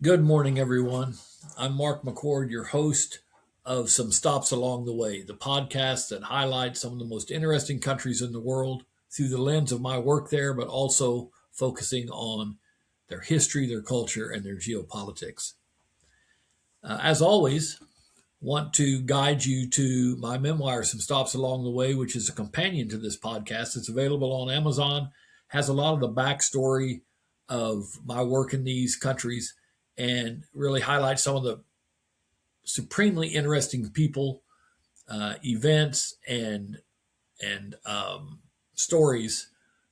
Good morning, everyone. I'm Mark McCord, your host of Some Stops Along the Way, the podcast that highlights some of the most interesting countries in the world through the lens of my work there, but also focusing on their history, their culture, and their geopolitics. As always, want to guide you to my memoir, Some Stops Along the Way, which is a companion to this podcast. It's available on Amazon, has a lot of the backstory of my work in these countries, and really highlights some of the supremely interesting people, events, and stories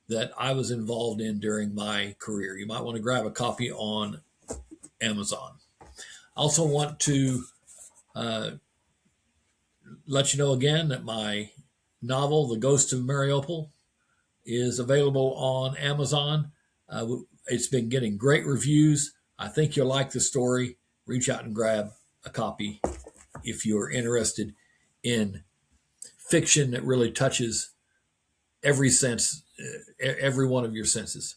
that I was involved in during my career. You might want to grab a copy on Amazon. I also want to uh, let you know again that my novel, The Ghost of Mariupol, is available on Amazon. It's been getting great reviews. I think you'll like the story. Reach out and grab a copy if you're interested in fiction that really touches every sense, every one of your senses.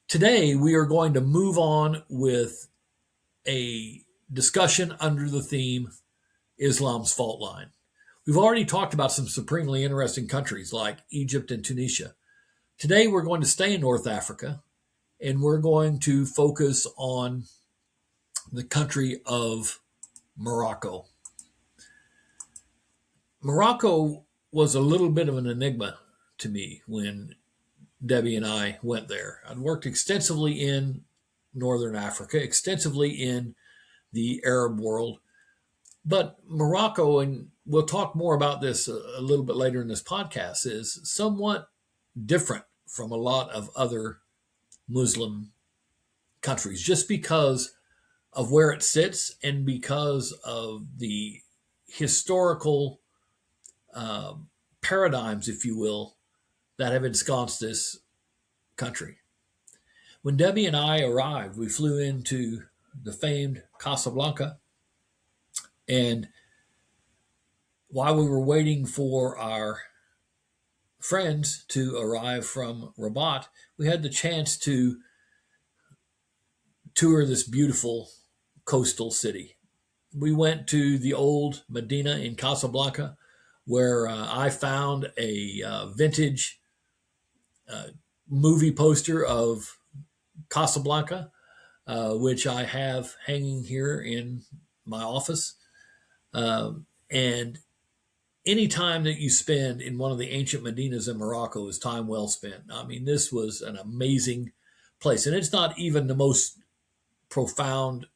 Today, we are going to move on with a discussion under the theme Islam's fault line. We've already talked about some supremely interesting countries like Egypt and Tunisia. Today, we're going to stay in North Africa and we're going to focus on the country of Morocco. Morocco was a little bit of an enigma to me when Debbie and I went there. I'd worked extensively in Northern Africa, extensively in the Arab world, but Morocco, and we'll talk more about this a little bit later in this podcast, is somewhat different from a lot of other Muslim countries just because of where it sits and because of the historical uh, paradigms, if you will, that have ensconced this country. When Debbie and I arrived, we flew into the famed Casablanca. And while we were waiting for our friends to arrive from Rabat, we had the chance to tour this beautiful coastal city. We went to the old Medina in Casablanca, where I found a vintage uh, movie poster of Casablanca, which I have hanging here in my office. And any time that you spend in one of the ancient medinas in Morocco is time well spent. I mean, this was an amazing place. And it's not even the most profound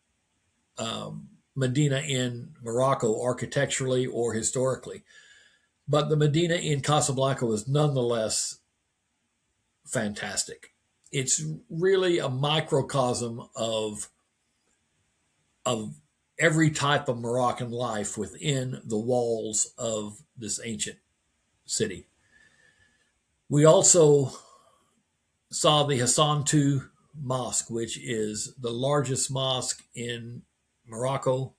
Medina in Morocco architecturally or historically. But the Medina in Casablanca was nonetheless fantastic. It's really a microcosm of every type of Moroccan life within the walls of this ancient city. We also saw the Hassan II Mosque, which is the largest mosque in Morocco.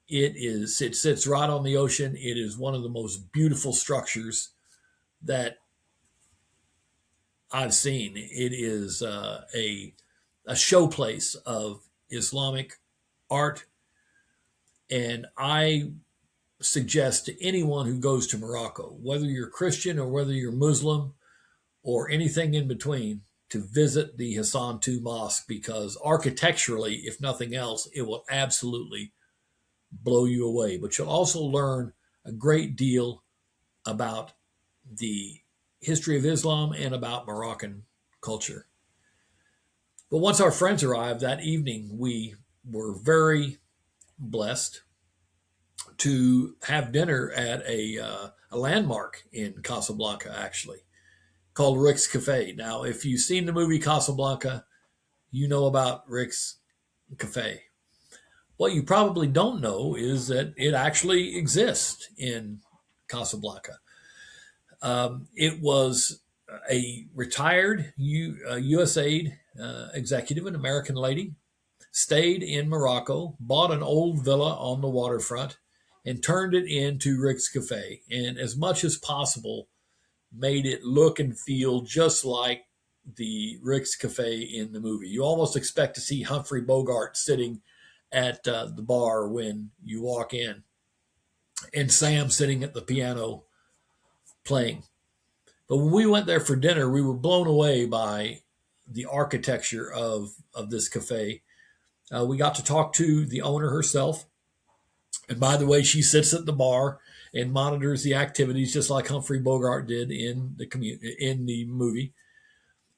It sits right on the ocean. It is one of the most beautiful structures that I've seen. It is a showplace of Islamic art, and I suggest to anyone who goes to Morocco, whether you're Christian or whether you're Muslim or anything in between, to visit the Hassan II Mosque because architecturally, if nothing else, it will absolutely blow you away. But you'll also learn a great deal about the history of Islam and about Moroccan culture. But once our friends arrived that evening, we were very blessed to have dinner at a landmark in Casablanca, actually, called Rick's Cafe. Now, if you've seen the movie Casablanca, you know about Rick's Cafe. What you probably don't know is that it actually exists in Casablanca. It was a retired USAID executive, an American lady, stayed in Morocco, bought an old villa on the waterfront, and turned it into Rick's Cafe. And as much as possible, made it look and feel just like the Rick's Cafe in the movie. You almost expect to see Humphrey Bogart sitting at the bar when you walk in, and Sam sitting at the piano playing. But when we went there for dinner, we were blown away by the architecture of this cafe. We got to talk to the owner herself. And by the way, she sits at the bar and monitors the activities just like Humphrey Bogart did in the movie.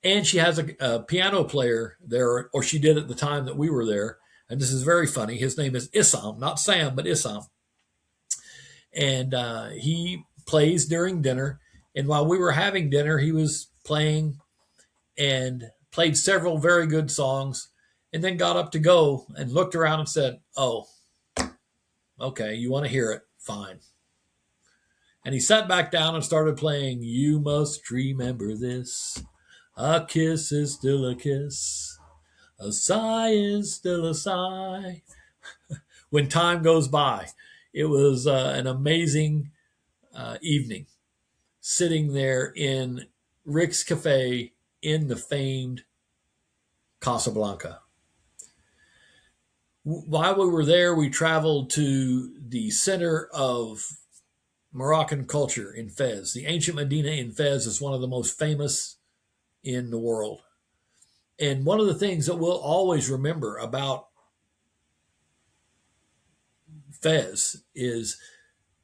And she has a piano player there, or she did at the time that we were there. And this is very funny. His name is Issam, not Sam, but Issam. And he plays during dinner. And while we were having dinner, he was playing and played several very good songs, and then got up to go and looked around and said, "Oh, okay, you want to hear it? Fine." And he sat back down and started playing "You Must Remember This. A kiss is still a kiss. A sigh is still a sigh. When time goes by." It was an amazing evening sitting there in Rick's Cafe in the famed Casablanca. While we were there, we traveled to the center of Moroccan culture in Fes. The ancient Medina in Fes is one of the most famous in the world. And one of the things that we'll always remember about Fez is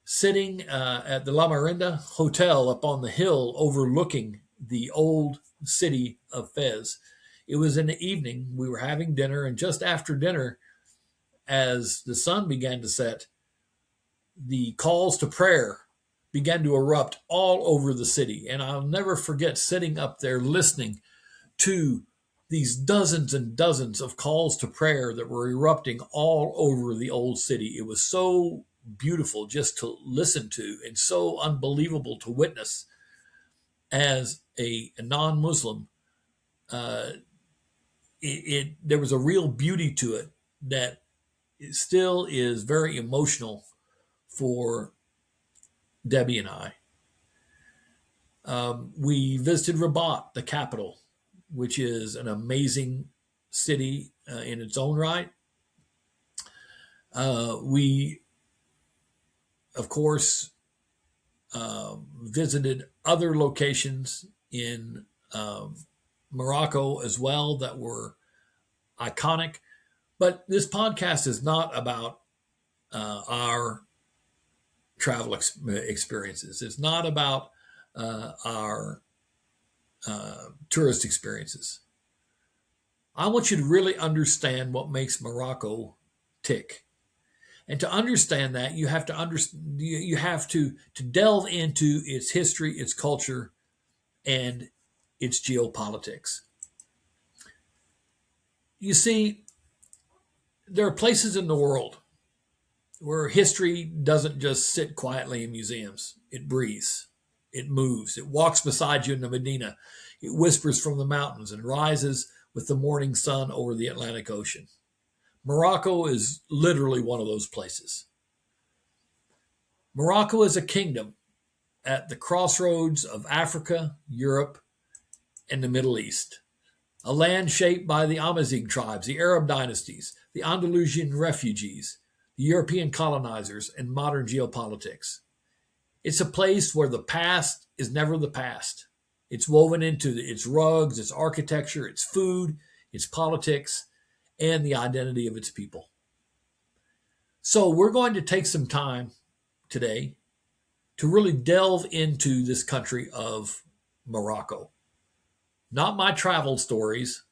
sitting at the La Marinda Hotel up on the hill overlooking the old city of Fez. It was in the evening. We were having dinner, and just after dinner, as the sun began to set, the calls to prayer began to erupt all over the city. And I'll never forget sitting up there listening to these dozens and dozens of calls to prayer that were erupting all over the old city. It was so beautiful just to listen to and so unbelievable to witness as a non-Muslim. There was a real beauty to it that it still is very emotional for Debbie and I. We visited Rabat, the capital, which is an amazing city in its own right. We, of course, visited other locations in Morocco as well that were iconic. But this podcast is not about our travel experiences. It's not about our tourist experiences. I want you to really understand what makes Morocco tick. And to understand that, you have to delve into its history, its culture, and its geopolitics. You see, there are places in the world where history doesn't just sit quietly in museums. It breathes, it moves, it walks beside you in the Medina, it whispers from the mountains and rises with the morning sun over the Atlantic Ocean. Morocco is literally one of those places. Morocco is a kingdom at the crossroads of Africa, Europe, and the Middle East. A land shaped by the Amazigh tribes, the Arab dynasties, the Andalusian refugees, the European colonizers, and modern geopolitics. It's a place where the past is never the past. It's woven into its rugs, its architecture, its food, its politics, and the identity of its people. So we're going to take some time today to really delve into this country of Morocco. Not my travel stories,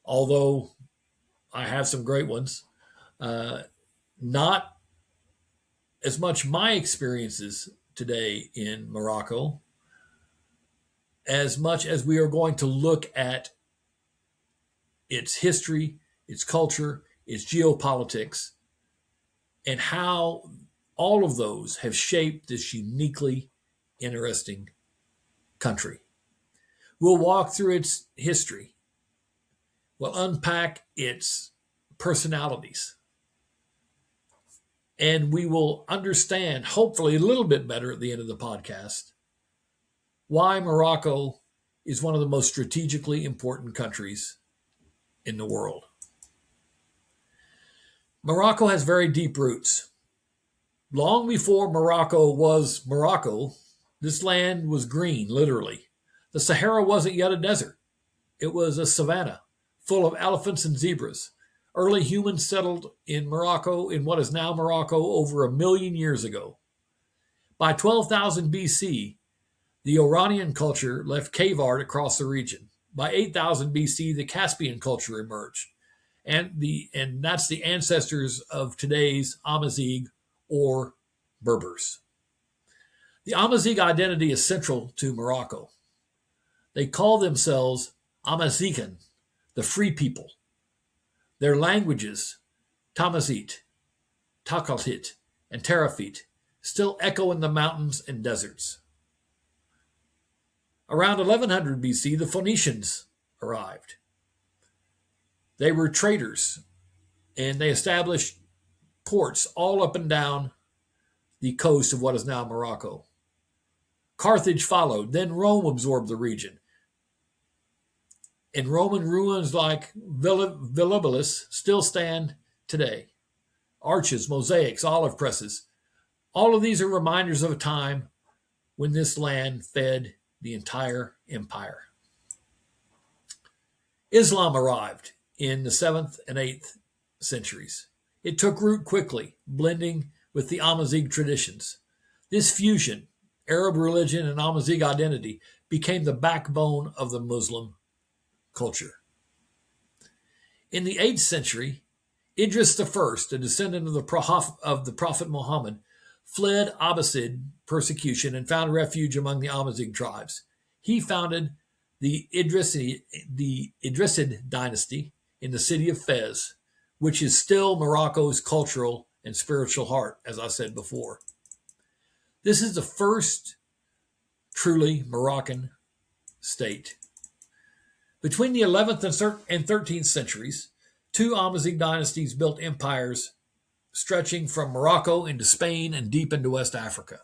although I have some great ones. Not as much my experiences today in Morocco, as much as we are going to look at its history, its culture, its geopolitics, and how all of those have shaped this uniquely interesting country. We'll walk through its history. We'll unpack its personalities. And we will understand, hopefully a little bit better at the end of the podcast, why Morocco is one of the most strategically important countries in the world. Morocco has very deep roots. Long before Morocco was Morocco, this land was green, literally. The Sahara wasn't yet a desert, it was a savanna full of elephants and zebras. Early humans settled in Morocco, in what is now Morocco, over 1 million years ago. By 12,000 BC, the Iranian culture left cave art across the region. By 8,000 BC, the Caspian culture emerged. And that's the ancestors of today's Amazigh or Berbers. The Amazigh identity is central to Morocco. They call themselves Amazighen, the free people. Their languages, Tamazight, Takalhit, and Terafit, still echo in the mountains and deserts. Around 1100 BC, the Phoenicians arrived. They were traders, and they established ports all up and down the coast of what is now Morocco. Carthage followed, then Rome absorbed the region. And Roman ruins like Villabilis still stand today. Arches, mosaics, olive presses. All of these are reminders of a time when this land fed the entire empire. Islam arrived in the 7th and 8th centuries. It took root quickly, blending with the Amazigh traditions. This fusion, Arab religion and Amazigh identity, became the backbone of the Muslim culture. In the 8th century, Idris I, a descendant of the Prophet Muhammad, fled Abbasid persecution and found refuge among the Amazigh tribes. He founded the Idrisid dynasty in the city of Fes, which is still Morocco's cultural and spiritual heart, as I said before. This is the first truly Moroccan state. Between the 11th and 13th centuries, two Amazigh dynasties built empires stretching from Morocco into Spain and deep into West Africa.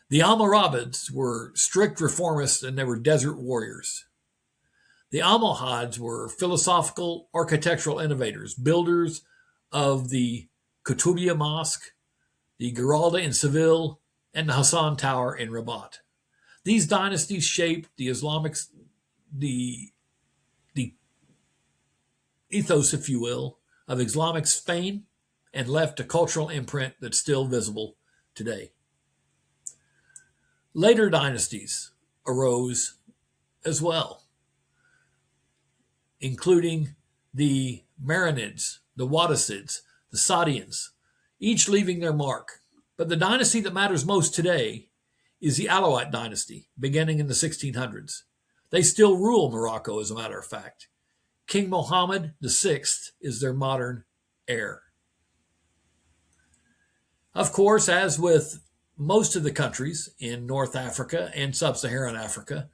The Almoravids were strict reformists and they were desert warriors. The Almohads were philosophical architectural innovators, builders of the Koutoubia Mosque, the Giralda in Seville, and the Hassan Tower in Rabat. These dynasties shaped the ethos, if you will, of Islamic Spain and left a cultural imprint that's still visible today. Later dynasties arose as well, including the Marinids, the Wattasids, the Saadians, each leaving their mark. But the dynasty that matters most today is the Alaouite dynasty, beginning in the 1600s. They still rule Morocco, as a matter of fact. King Mohammed VI is their modern heir. Of course, as with most of the countries in North Africa and Sub-Saharan Africa,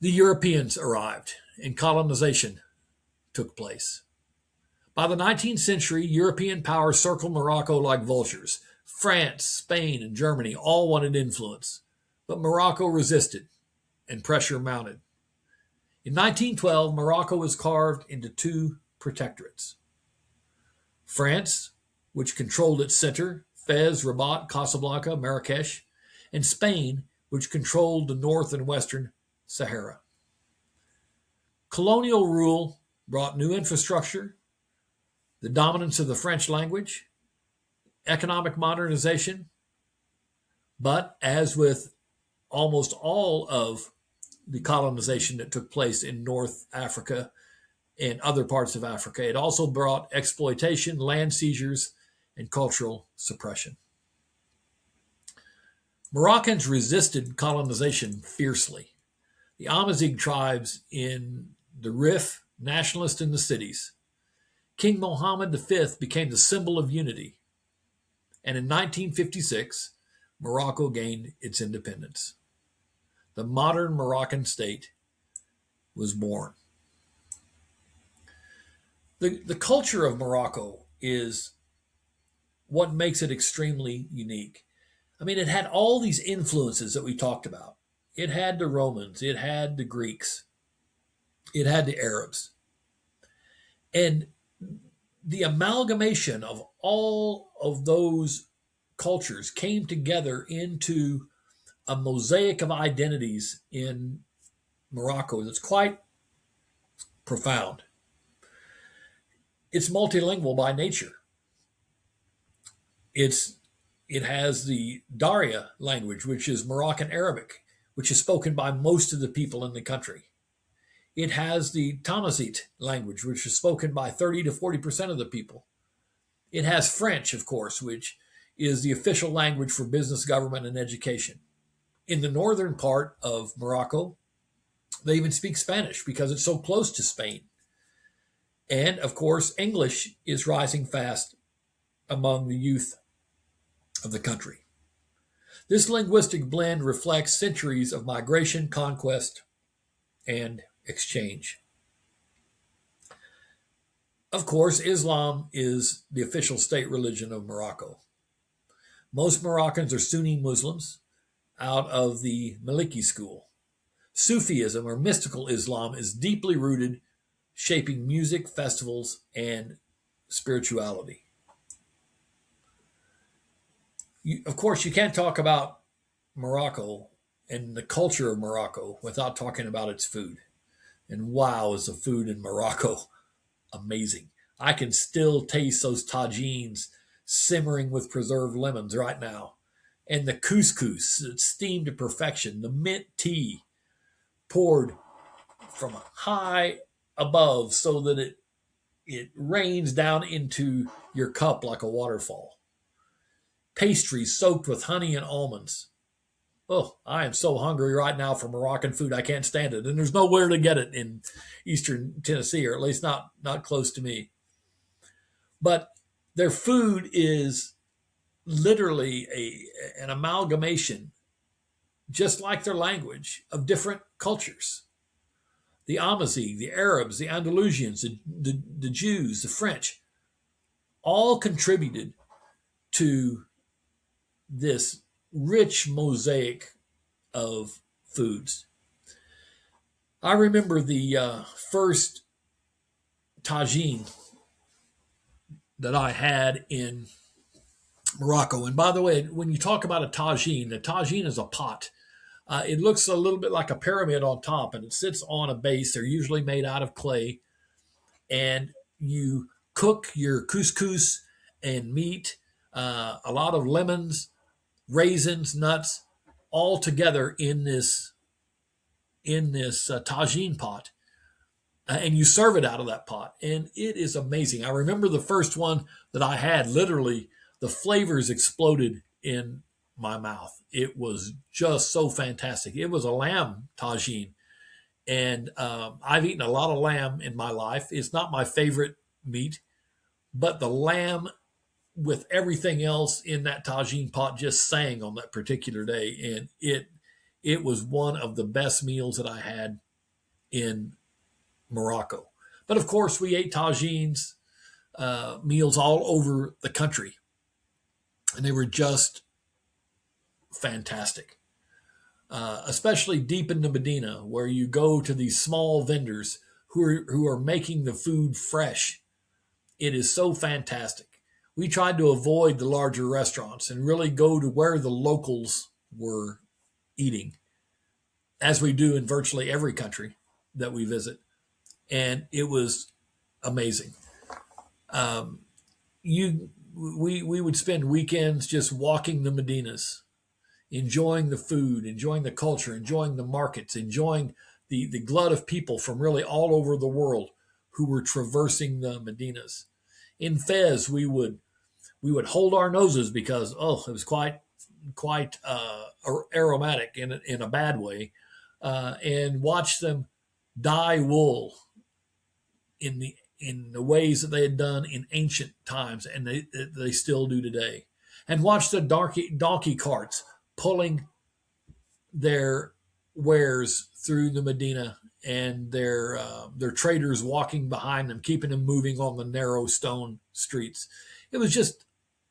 the Europeans arrived and colonization took place. By the 19th century, European powers circled Morocco like vultures. France, Spain, and Germany all wanted influence, but Morocco resisted and pressure mounted. In 1912, Morocco was carved into two protectorates. France, which controlled its center, Fez, Rabat, Casablanca, Marrakech, and Spain, which controlled the north and western Sahara. Colonial rule brought new infrastructure, the dominance of the French language, economic modernization, but as with almost all of the colonization that took place in North Africa and other parts of Africa, it also brought exploitation, land seizures, and cultural suppression. Moroccans resisted colonization fiercely. The Amazigh tribes in the Rif, nationalists in the cities. King Mohammed V became the symbol of unity. And in 1956, Morocco gained its independence. The modern Moroccan state was born. The culture of Morocco is what makes it extremely unique. I mean, it had all these influences that we talked about it had the Romans, it had the Greeks, it had the Arabs. And the amalgamation of all of those cultures came together into a mosaic of identities in Morocco that's quite profound. It's multilingual by nature. It's it has the Daria language, which is Moroccan Arabic, which is spoken by most of the people in the country. It has the Tamazight language, which is spoken by 30 to 40% of the people. It has French, of course, which is the official language for business, government, and education. In the northern part of Morocco, they even speak Spanish because it's so close to Spain. And of course, English is rising fast among the youth of the country. This linguistic blend reflects centuries of migration, conquest, and exchange. Of course, Islam is the official state religion of Morocco. Most Moroccans are Sunni Muslims out of the Maliki school. Sufism or mystical Islam is deeply rooted, shaping music, festivals, and spirituality. Of course, you can't talk about Morocco and the culture of Morocco without talking about its food. And wow, is the food in Morocco amazing. I can still taste those tagines simmering with preserved lemons right now. And the couscous, it's steamed to perfection. The mint tea poured from high above so that it rains down into your cup like a waterfall. Pastries soaked with honey and almonds. Oh, I am so hungry right now for Moroccan food. I can't stand it. And there's nowhere to get it in eastern Tennessee, or at least not close to me. But their food is literally an amalgamation, just like their language, of different cultures. The Amazigh, the Arabs, the Andalusians, the Jews, the French, all contributed to this rich mosaic of foods. I remember the first tagine that I had in Morocco. And by the way, when you talk about a tagine is a pot. It looks a little bit like a pyramid on top, and it sits on a base. They're usually made out of clay. And you cook your couscous and meat, a lot of lemons, raisins, nuts, all together in this tagine pot, and you serve it out of that pot, and it is amazing. I remember the first one that I had. Literally, the flavors exploded in my mouth. It was just so fantastic. It was a lamb tagine, and I've eaten a lot of lamb in my life. It's not my favorite meat, but the lamb with everything else in that tagine pot just sang on that particular day, and it was one of the best meals that I had in Morocco. But of course, we ate tagines meals all over the country, and they were just fantastic. Especially deep in the Medina, where you go to these small vendors who are making the food fresh. It is so fantastic. We tried to avoid the larger restaurants and really go to where the locals were eating, as we do in virtually every country that we visit. And it was amazing. Um, we would spend weekends just walking the medinas, enjoying the food, enjoying the culture, enjoying the markets, enjoying the glut of people from really all over the world who were traversing the medinas. In Fez, we would hold our noses because it was quite aromatic in a bad way, and watch them dye wool in the ways that they had done in ancient times, and they still do today, and watch the donkey carts pulling their wares through the Medina, and their traders walking behind them, keeping them moving on the narrow stone streets. It was just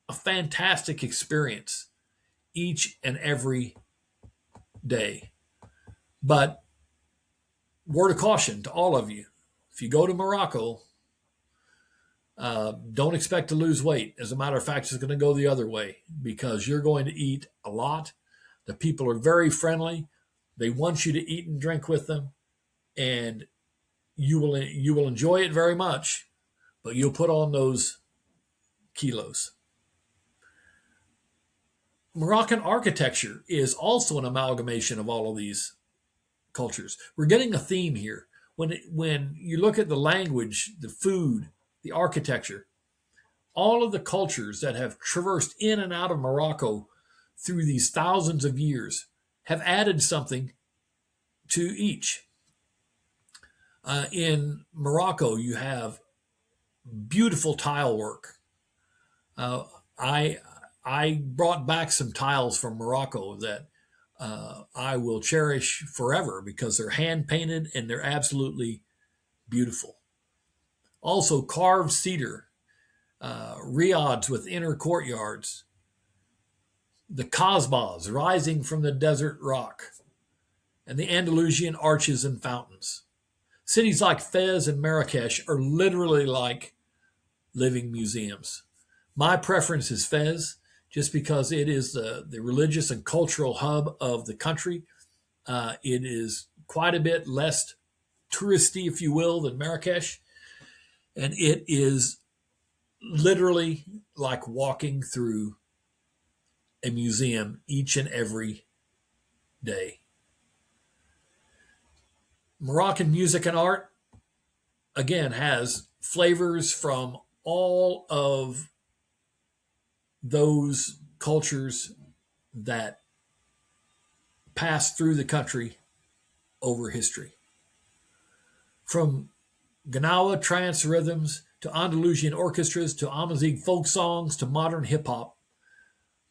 a fantastic experience each and every day. But word of caution to all of you: if you go to Morocco, don't expect to lose weight. As a matter of fact, it's going to go the other way because you're going to eat a lot. The people are very friendly. They want you to eat and drink with them, and you will enjoy it very much. But you'll put on those kilos. Moroccan architecture is also an amalgamation of all of these cultures. We're getting a theme here. When you look at the language, the food, the architecture, all of the cultures that have traversed in and out of Morocco through these thousands of years have added something to each. In Morocco, you have beautiful tile work. Uh, I I brought back some tiles from Morocco that I will cherish forever because they're hand painted and they're absolutely beautiful. Also, carved cedar, riads with inner courtyards, the Kasbahs rising from the desert rock, and the Andalusian arches and fountains. Cities like Fes and Marrakech are literally like living museums. My preference is Fez, just because it is the religious and cultural hub of the country. It is quite a bit less touristy, if you will, than Marrakech. And it is literally like walking through a museum each and every day. Moroccan music and art, again, has flavors from all of those cultures that passed through the country over history. From Gnawa trance rhythms to Andalusian orchestras to Amazigh folk songs to modern hip hop,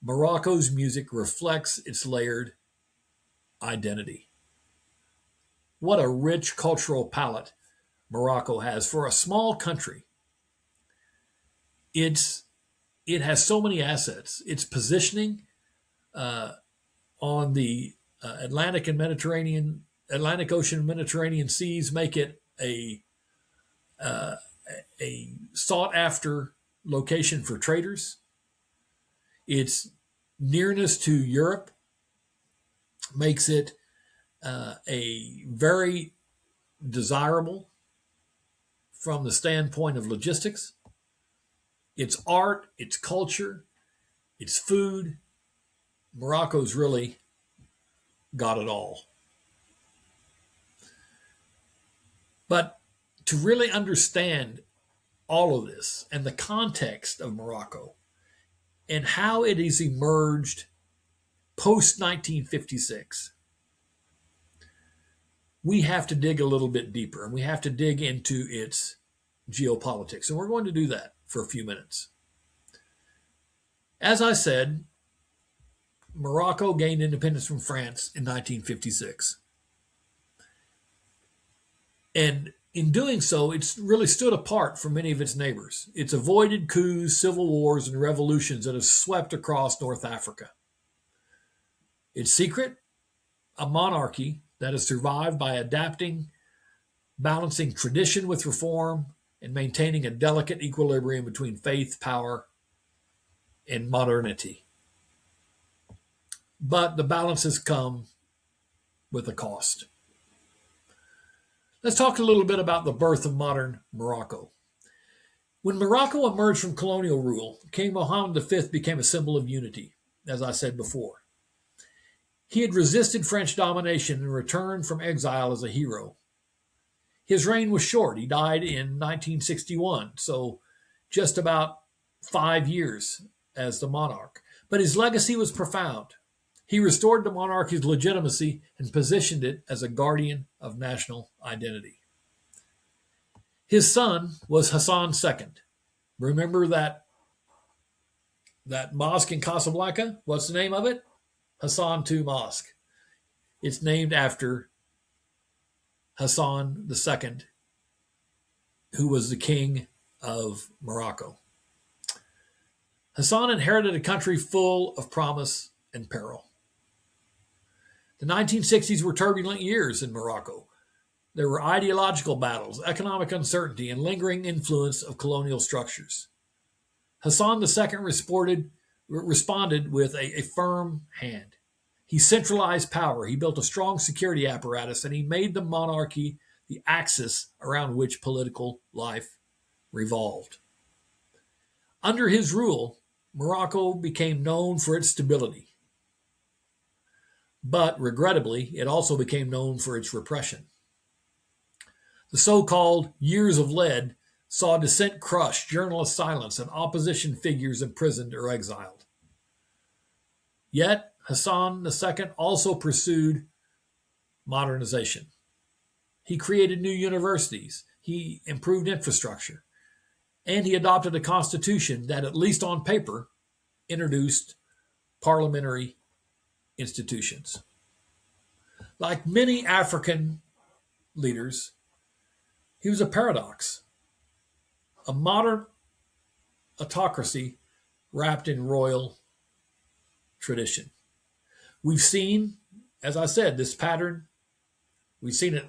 Morocco's music reflects its layered identity. What a rich cultural palette Morocco has for a small country. It's it has so many assets. Its positioning uh, on the Atlantic Ocean and Mediterranean seas make it uh, a sought after location for traders. Its nearness to Europe makes it a very desirable from the standpoint of logistics. Its art, its culture, its food. Morocco's really got it all. But to really understand all of this and the context of Morocco and how it has emerged post 1956, we have to dig a little bit deeper and we have to dig into its geopolitics. And we're going to do that for a few minutes. As I said, Morocco gained independence from France in 1956. And in doing so, it's really stood apart from many of its neighbors. It's avoided coups, civil wars, and revolutions that have swept across North Africa. Its secret, a monarchy that has survived by adapting, balancing tradition with reform, and maintaining a delicate equilibrium between faith, power, and modernity. But the balance has come with a cost. Let's talk a little bit about the birth of modern Morocco. When Morocco emerged from colonial rule, King Mohammed V became a symbol of unity, as I said before. He had resisted French domination and returned from exile as a hero. His reign was short. He died in 1961, so just about 5 years as the monarch. But his legacy was profound. He restored the monarchy's legitimacy and positioned it as a guardian of national identity. His son was Hassan II. Remember that mosque in Casablanca? What's the name of it? Hassan II Mosque. It's named after Hassan II, who was the king of Morocco. Hassan inherited a country full of promise and peril. The 1960s were turbulent years in Morocco. There were ideological battles, economic uncertainty, and lingering influence of colonial structures. Hassan II responded with a firm hand. He centralized power, he built a strong security apparatus, and he made the monarchy the axis around which political life revolved. Under his rule, Morocco became known for its stability, but regrettably, it also became known for its repression. The so-called Years of Lead saw dissent crushed, journalists silenced, and opposition figures imprisoned or exiled. Yet, Hassan II also pursued modernization. He created new universities, he improved infrastructure, and he adopted a constitution that, at least on paper, introduced parliamentary institutions. Like many African leaders, he was a paradox, a modern autocracy wrapped in royal tradition. We've seen, as I said, this pattern. We've seen it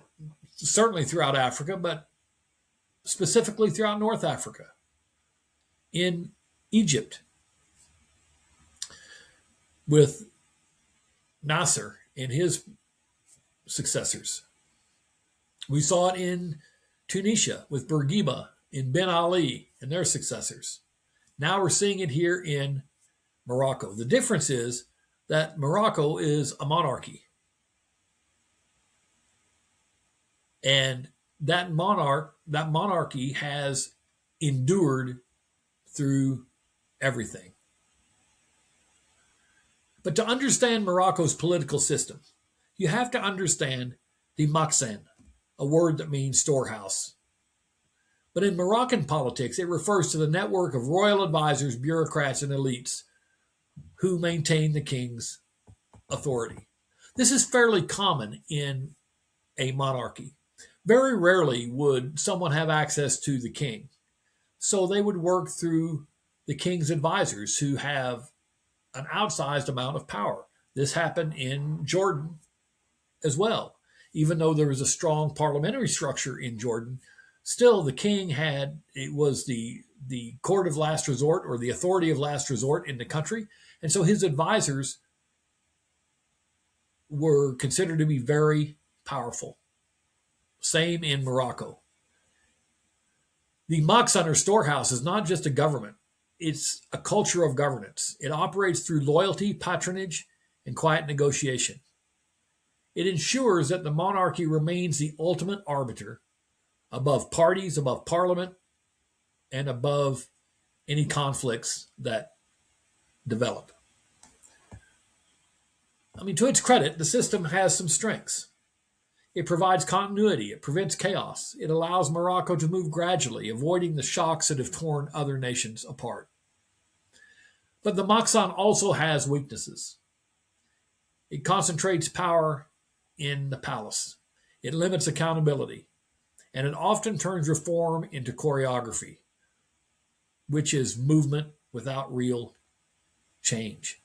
certainly throughout Africa, but specifically throughout North Africa, in Egypt, with Nasser and his successors. We saw it in Tunisia with Bourguiba, in Ben Ali and their successors. Now we're seeing it here in Morocco. The difference is that Morocco is a monarchy. And that monarchy has endured through everything. But to understand Morocco's political system, you have to understand the Makhzen, a word that means storehouse. But in Moroccan politics, it refers to the network of royal advisors, bureaucrats, and elites who maintain the king's authority. This is fairly common in a monarchy. Very rarely would someone have access to the king. So they would work through the king's advisors who have an outsized amount of power. This happened in Jordan as well. Even though there was a strong parliamentary structure in Jordan, still the king was the court of last resort, or the authority of last resort in the country. And so his advisors were considered to be very powerful. Same in Morocco. The Makhzen, or storehouse, is not just a government. It's a culture of governance. It operates through loyalty, patronage, and quiet negotiation. It ensures that the monarchy remains the ultimate arbiter above parties, above parliament, and above any conflicts that develop. To its credit, the system has some strengths. It provides continuity, it prevents chaos, it allows Morocco to move gradually, avoiding the shocks that have torn other nations apart. But the Makhzen also has weaknesses. It concentrates power in the palace. It limits accountability. And it often turns reform into choreography, which is movement without real change.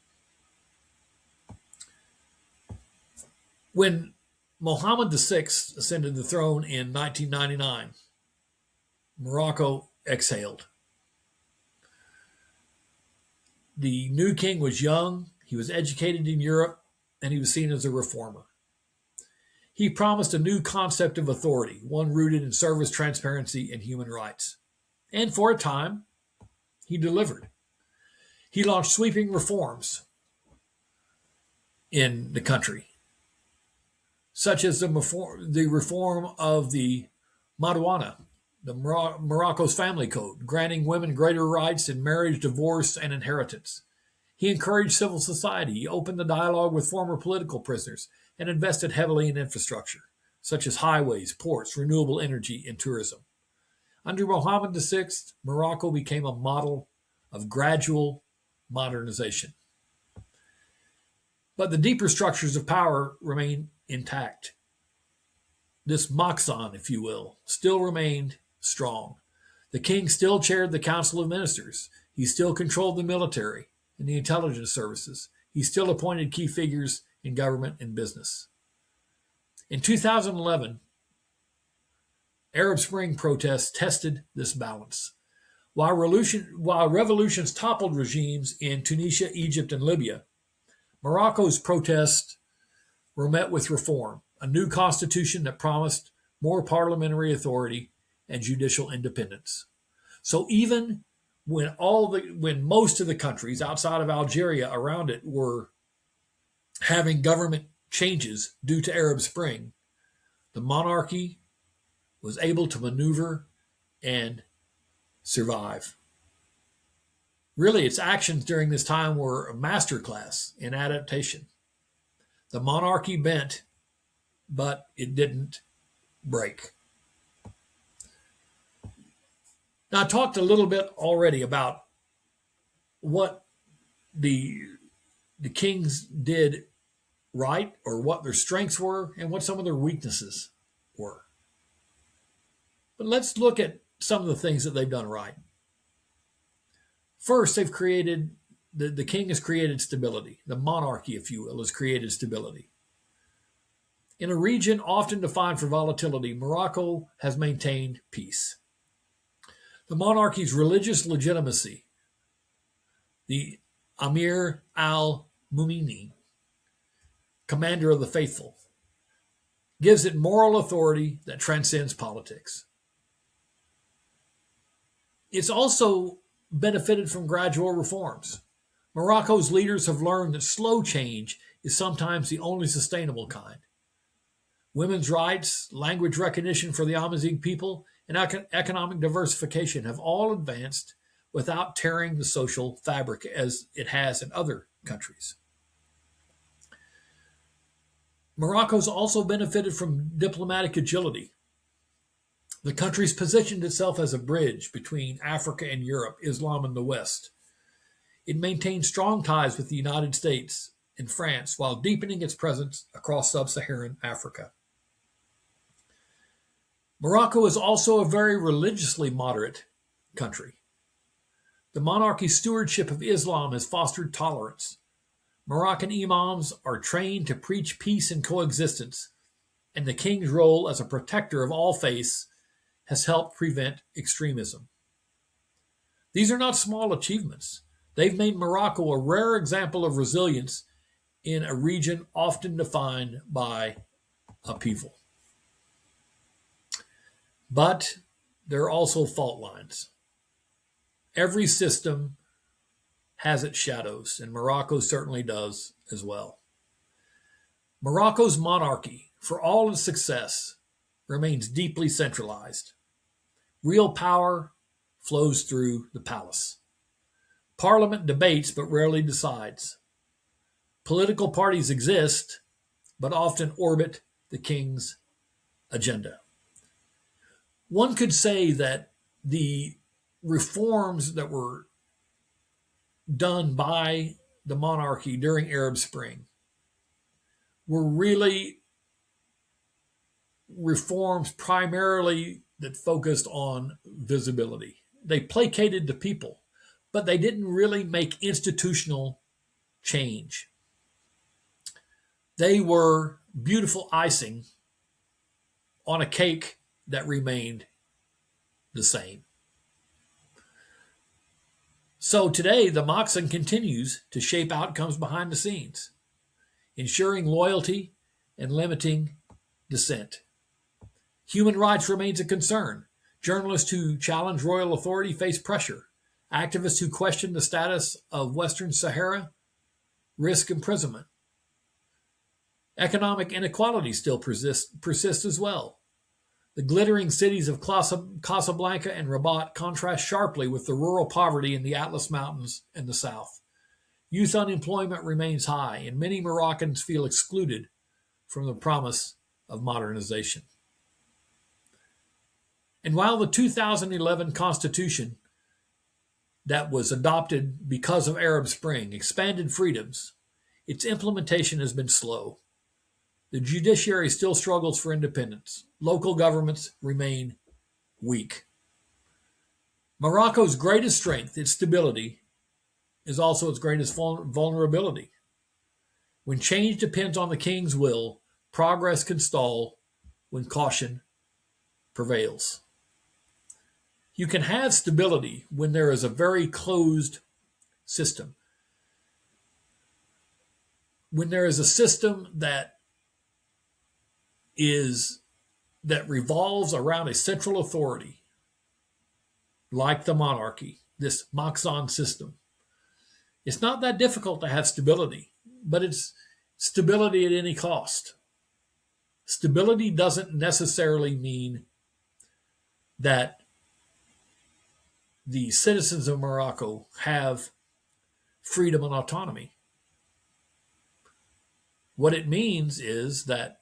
When Mohammed VI ascended the throne in 1999, Morocco exhaled. The new king was young, he was educated in Europe, and he was seen as a reformer. He promised a new concept of authority, one rooted in service, transparency, and human rights. And for a time, he delivered. He launched sweeping reforms in the country, such as the reform of the Marijuana, Morocco's family code, granting women greater rights in marriage, divorce, and inheritance. He encouraged civil society. He opened the dialogue with former political prisoners and invested heavily in infrastructure, such as highways, ports, renewable energy, and tourism. Under Mohammed VI, Morocco became a model of gradual modernization. But the deeper structures of power remain intact. This Makhzen, if you will, still remained strong. The king still chaired the Council of Ministers. He still controlled the military and the intelligence services. He still appointed key figures in government and business. In 2011, Arab Spring protests tested this balance. While revolutions toppled regimes in Tunisia, Egypt, and Libya, Morocco's protests were met with reform, a new constitution that promised more parliamentary authority and judicial independence. So even when most of the countries outside of Algeria around it were having government changes due to Arab Spring, the monarchy was able to maneuver and survive. Really, its actions during this time were a masterclass in adaptation. The monarchy bent, but it didn't break. Now, I talked a little bit already about what the kings did right, or what their strengths were, and what some of their weaknesses were. But let's look at some of the things that they've done right. First, they've created, the king has created stability. The monarchy, if you will, has created stability. In a region often defined for volatility, Morocco has maintained peace. The monarchy's religious legitimacy, the Amir al-Mu'minin, commander of the faithful, gives it moral authority that transcends politics. It's also benefited from gradual reforms. Morocco's leaders have learned that slow change is sometimes the only sustainable kind. Women's rights, language recognition for the Amazigh people, and economic diversification have all advanced without tearing the social fabric as it has in other countries. Morocco's also benefited from diplomatic agility. The country's positioned itself as a bridge between Africa and Europe, Islam and the West. It maintains strong ties with the United States and France while deepening its presence across sub-Saharan Africa. Morocco is also a very religiously moderate country. The monarchy's stewardship of Islam has fostered tolerance. Moroccan imams are trained to preach peace and coexistence, and the king's role as a protector of all faiths has helped prevent extremism. These are not small achievements. They've made Morocco a rare example of resilience in a region often defined by upheaval. But there are also fault lines. Every system has its shadows, and Morocco certainly does as well. Morocco's monarchy, for all its success, remains deeply centralized. Real power flows through the palace. Parliament debates but rarely decides. Political parties exist, but often orbit the king's agenda. One could say that the reforms that were done by the monarchy during Arab Spring were really reforms primarily that focused on visibility. They placated the people, but they didn't really make institutional change. They were beautiful icing on a cake that remained the same. So today, the Makhzen continues to shape outcomes behind the scenes, ensuring loyalty and limiting dissent. Human rights remains a concern. Journalists who challenge royal authority face pressure. Activists who question the status of Western Sahara risk imprisonment. Economic inequality still persists as well. The glittering cities of Casablanca and Rabat contrast sharply with the rural poverty in the Atlas Mountains and the south. Youth unemployment remains high, and many Moroccans feel excluded from the promise of modernization. And while the 2011 Constitution that was adopted because of Arab Spring expanded freedoms, its implementation has been slow. The judiciary still struggles for independence. Local governments remain weak. Morocco's greatest strength, its stability, is also its greatest vulnerability. When change depends on the king's will, progress can stall when caution prevails. You can have stability when there is a very closed system. When there is a system that revolves around a central authority, like the monarchy, this Makhzen system, it's not that difficult to have stability, but it's stability at any cost. Stability doesn't necessarily mean that the citizens of Morocco have freedom and autonomy. What it means is that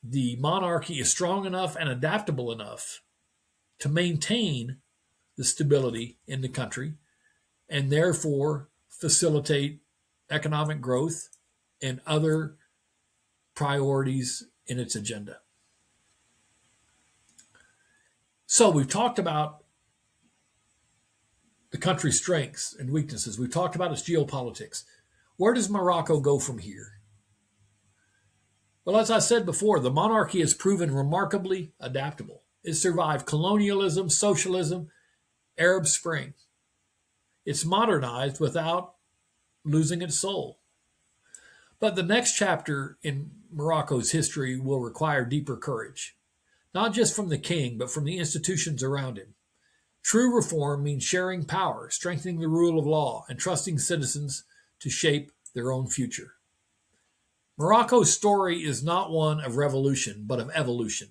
the monarchy is strong enough and adaptable enough to maintain the stability in the country and therefore facilitate economic growth and other priorities in its agenda. So we've talked about the country's strengths and weaknesses. We've talked about its geopolitics. Where does Morocco go from here? Well, as I said before, the monarchy has proven remarkably adaptable. It survived colonialism, socialism, Arab Spring. It's modernized without losing its soul. But the next chapter in Morocco's history will require deeper courage, not just from the king, but from the institutions around him. True reform means sharing power, strengthening the rule of law, and trusting citizens to shape their own future. Morocco's story is not one of revolution, but of evolution.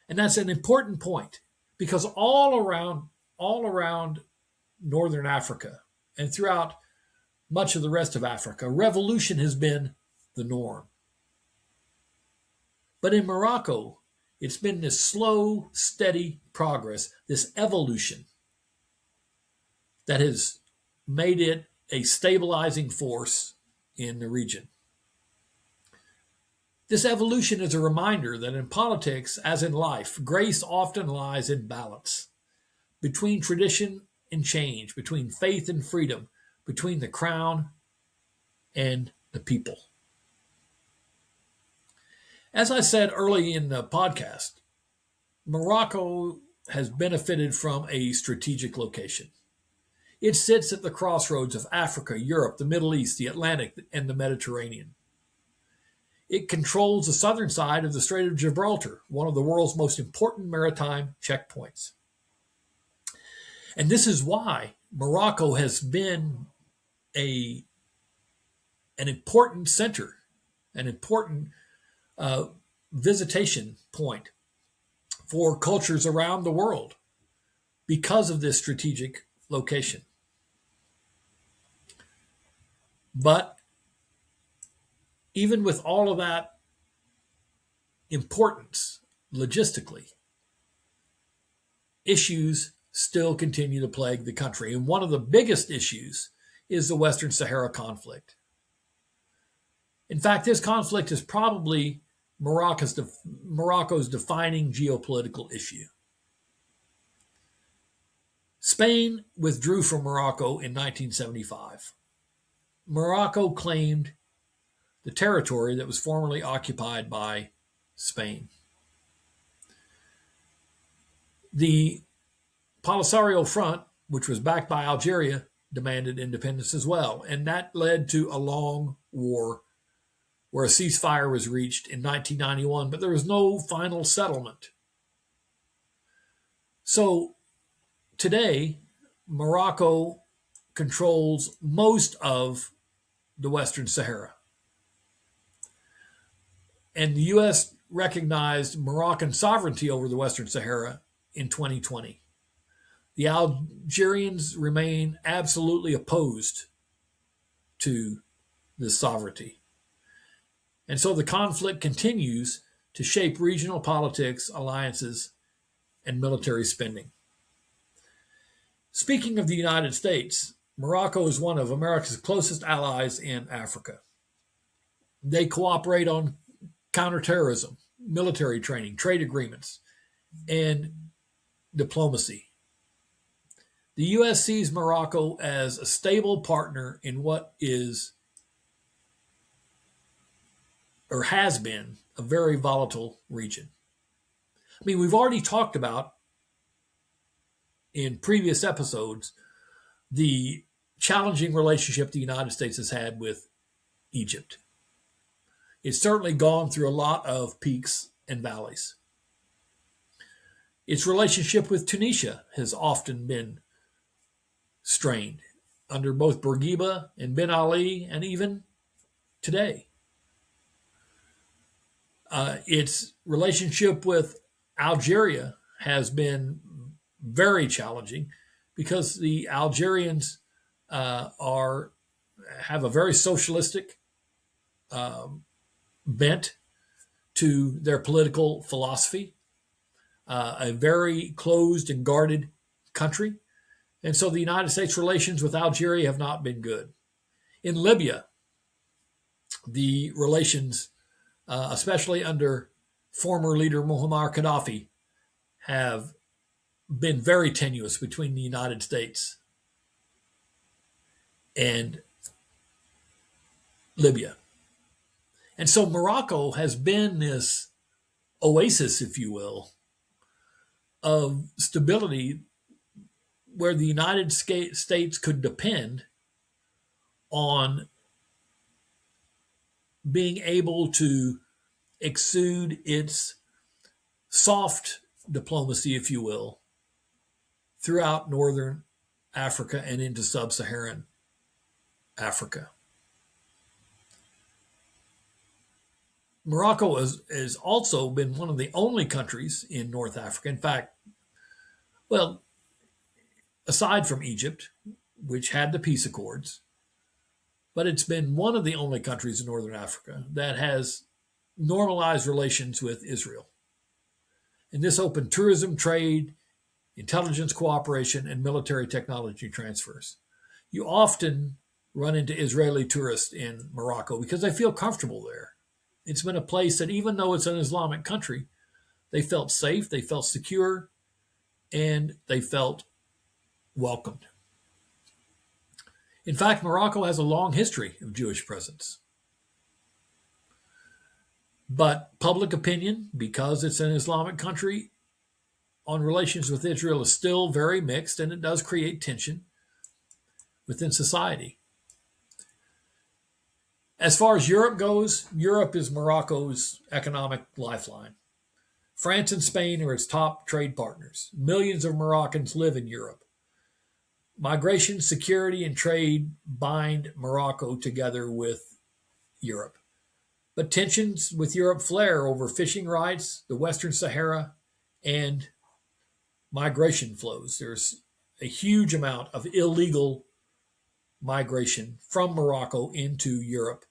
And that's an important point because all around northern Africa and throughout much of the rest of Africa, revolution has been the norm. But in Morocco, it's been this slow, steady progress, this evolution that has made it a stabilizing force in the region. This evolution is a reminder that in politics, as in life, grace often lies in balance between tradition and change, between faith and freedom, between the crown and the people. As I said early in the podcast, Morocco has benefited from a strategic location. It sits at the crossroads of Africa, Europe, the Middle East, the Atlantic, and the Mediterranean. It controls the southern side of the Strait of Gibraltar, one of the world's most important maritime checkpoints. And this is why Morocco has been an important center, an important visitation point for cultures around the world because of this strategic location. But even with all of that importance logistically, issues still continue to plague the country. And one of the biggest issues is the Western Sahara conflict. In fact, this conflict is probably Morocco's defining geopolitical issue. Spain withdrew from Morocco in 1975. Morocco claimed the territory that was formerly occupied by Spain. The Polisario Front, which was backed by Algeria, demanded independence as well, and that led to a long war where a ceasefire was reached in 1991, but there was no final settlement. So today, Morocco controls most of the Western Sahara. And the U.S. recognized Moroccan sovereignty over the Western Sahara in 2020. The Algerians remain absolutely opposed to this sovereignty. And so the conflict continues to shape regional politics, alliances, and military spending. Speaking of the United States, Morocco is one of America's closest allies in Africa. They cooperate on counterterrorism, military training, trade agreements, and diplomacy. The U.S. sees Morocco as a stable partner in what is or has been, a very volatile region. I mean, we've already talked about in previous episodes the challenging relationship the United States has had with Egypt. It's certainly gone through a lot of peaks and valleys. Its relationship with Tunisia has often been strained under both Bourguiba and Ben Ali, and even today. Its relationship with Algeria has been very challenging because the Algerians are have a very socialistic bent to their political philosophy, a very closed and guarded country. And so the United States relations with Algeria have not been good. In Libya, the relations, especially under former leader Muammar Gaddafi, have been very tenuous between the United States and Libya. And so Morocco has been this oasis, if you will, of stability where the United States could depend on being able to exude its soft diplomacy, if you will, throughout northern Africa and into sub Saharan Africa. Morocco has also been one of the only countries in North Africa. In fact, well, aside from Egypt, which had the peace accords, but it's been one of the only countries in Northern Africa that has normalized relations with Israel. And this opened tourism, trade, intelligence cooperation, and military technology transfers. You often run into Israeli tourists in Morocco because they feel comfortable there. It's been a place that, even though it's an Islamic country, they felt safe, they felt secure, and they felt welcomed. In fact, Morocco has a long history of Jewish presence. But public opinion, because it's an Islamic country, on relations with Israel is still very mixed, and it does create tension within society. As far as Europe goes, Europe is Morocco's economic lifeline. France and Spain are its top trade partners. Millions of Moroccans live in Europe. Migration, security, and trade bind Morocco together with Europe. But tensions with Europe flare over fishing rights, the Western Sahara, and migration flows. There's a huge amount of illegal migration from Morocco into Europe,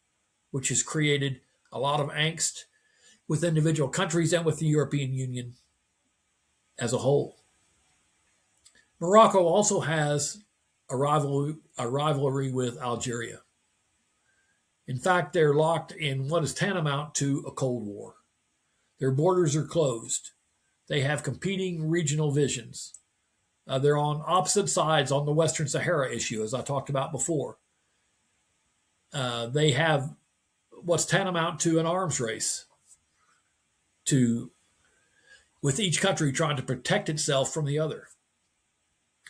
which has created a lot of angst with individual countries and with the European Union as a whole. Morocco also has a rivalry with Algeria. In fact, they're locked in what is tantamount to a Cold War. Their borders are closed. They have competing regional visions. They're on opposite sides on the Western Sahara issue, as I talked about before. They have what's tantamount to an arms race with each country trying to protect itself from the other.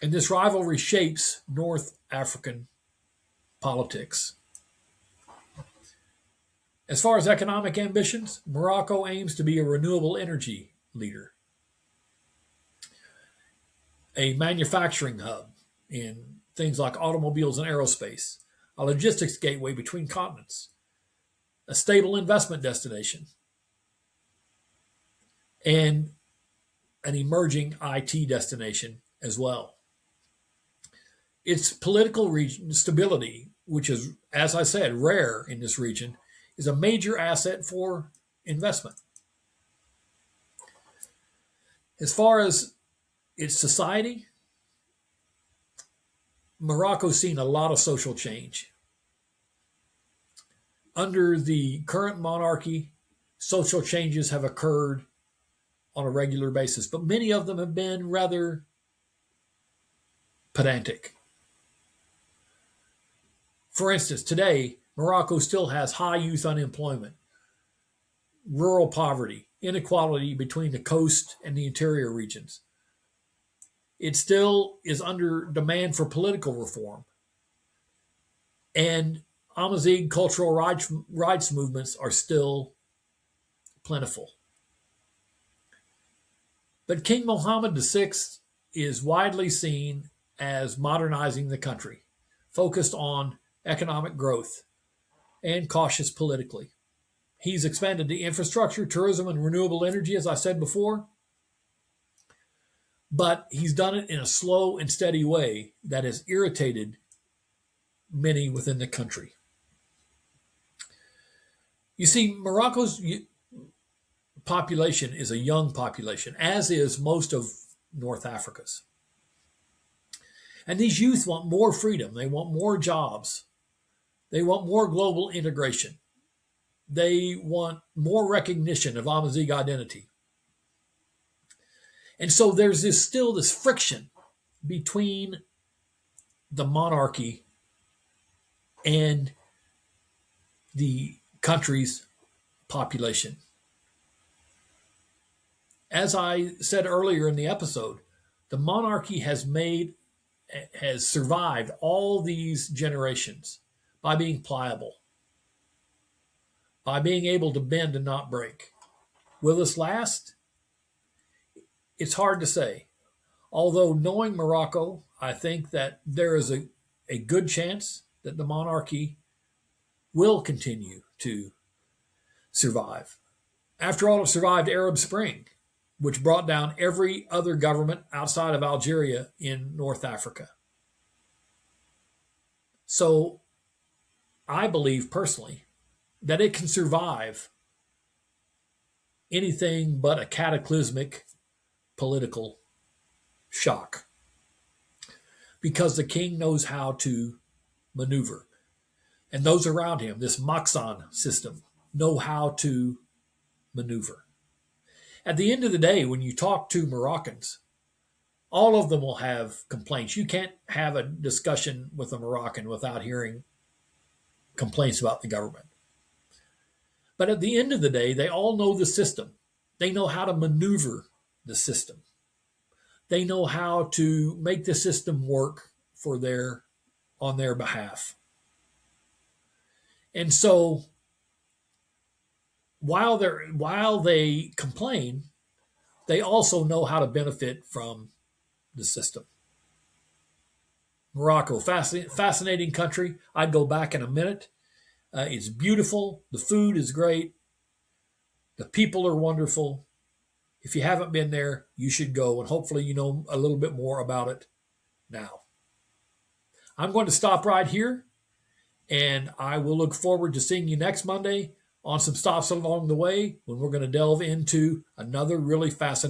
And this rivalry shapes North African politics. As far as economic ambitions, Morocco aims to be a renewable energy leader, a manufacturing hub in things like automobiles and aerospace, a logistics gateway between continents, a stable investment destination, and an emerging IT destination as well. Its political region stability, which is, as I said, rare in this region, is a major asset for investment. As far as its society, Morocco's seen a lot of social change. Under the current monarchy, social changes have occurred on a regular basis, but many of them have been rather pedantic. For instance, today, Morocco still has high youth unemployment. rural poverty, inequality between the coast and the interior regions. It still is under demand for political reform. And Amazigh cultural rights movements are still plentiful. But King Mohammed VI is widely seen as modernizing the country, focused on economic growth and cautious politically. He's expanded the infrastructure, tourism, and renewable energy, as I said before, but he's done it in a slow and steady way that has irritated many within the country. You see, Morocco's population is a young population, as is most of North Africa's. And these youth want more freedom. They want more jobs. They want more global integration. They want more recognition of Amazigh identity. And so there's still this friction between the monarchy and the country's population. As I said earlier in the episode, the monarchy has survived all these generations by being pliable, by being able to bend and not break. Will this last? It's hard to say. Although knowing Morocco, I think that there is a good chance that the monarchy will continue to survive. After all, it survived Arab Spring, which brought down every other government outside of Algeria in North Africa. So I believe personally that it can survive anything but a cataclysmic political shock because the king knows how to maneuver. And those around him, this Makhzen system, know how to maneuver. At the end of the day, when you talk to Moroccans, all of them will have complaints. You can't have a discussion with a Moroccan without hearing complaints about the government. But at the end of the day, they all know the system. They know how to maneuver the system. They know how to make the system work on their behalf. And so while they complain, they also know how to benefit from the system. Morocco, fascinating country. I'd go back in a minute. It's beautiful. The food is great. The people are wonderful. If you haven't been there, you should go, and hopefully you know a little bit more about it now. I'm going to stop right here, and I will look forward to seeing you next Monday on some stops along the way when we're going to delve into another really fascinating